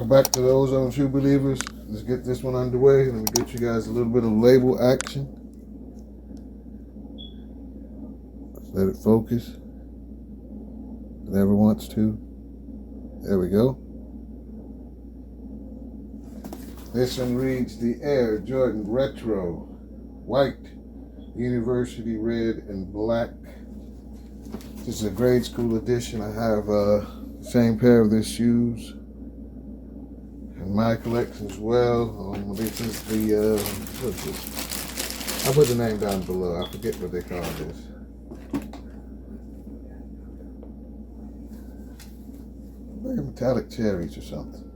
Welcome back to the Ozone Shoe Believers. Let's get this one underway. Let me get you guys a little bit of label action. Let's let it focus. It never wants to. There we go. This one reads the Air Jordan Retro White University Red and Black. This is a grade school edition. I have the same pair of these shoes in my collection as well. This is the what's this? I'll put the name down below. I forget what they call this. Like metallic cherries or something.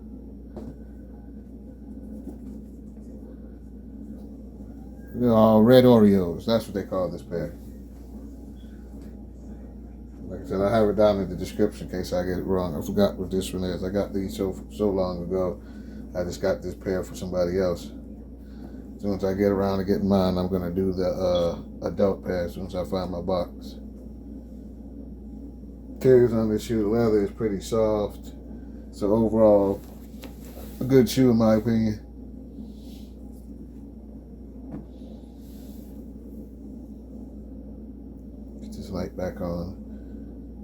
Red Oreos. That's what they call this pair. Like I said, I have it down in the description in case I get it wrong. I forgot what this one is. I got these so long ago. I just got this pair for somebody else. As soon as I get around to getting mine, I'm gonna do the adult pair as soon as I find my box. Materials on this shoe, the leather is pretty soft. So overall, a good shoe in my opinion. Get this light back on.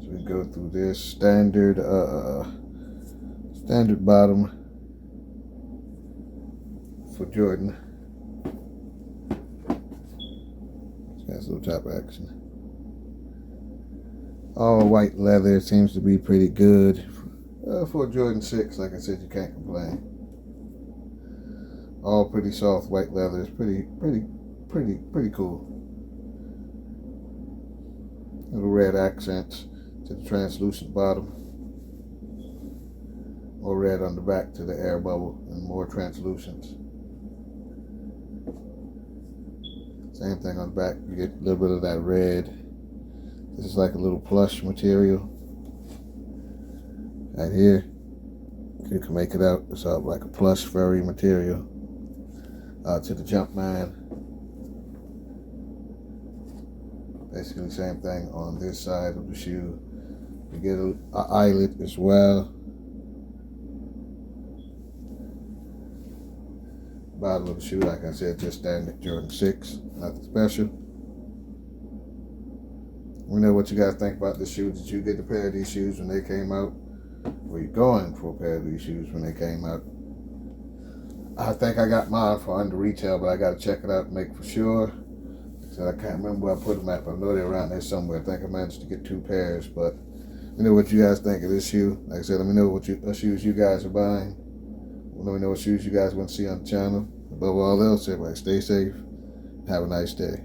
So we go through this standard bottom for Jordan. It's got a little top action. All white leather seems to be pretty good. For Jordan 6, like I said, you can't complain. All pretty soft white leather. It's pretty cool. Little red accents to the translucent bottom. More red on the back to the air bubble and more translucent. Same thing on the back. You get a little bit of that red. This is like a little plush material. Right here, you can make it out. It's all like a plush furry material. To the Jumpman. Basically the same thing on this side of the shoe. You get an eyelet as well. Bottom of the shoe, like I said, just standard Jordan 6. Nothing special. Let me know what you guys think about this shoe. Did you get a pair of these shoes when they came out? Were you going for a pair of these shoes when they came out? I think I got mine for under retail, but I got to check it out and make for sure. So I can't remember where I put them at, but I know they're around there somewhere. I think I managed to get 2 pairs, but let me know what you guys think of this shoe. Like I said, let me know what shoes you guys are buying. Let me know what shoes you guys want to see on the channel. Above all else, everybody stay safe. Have a nice day.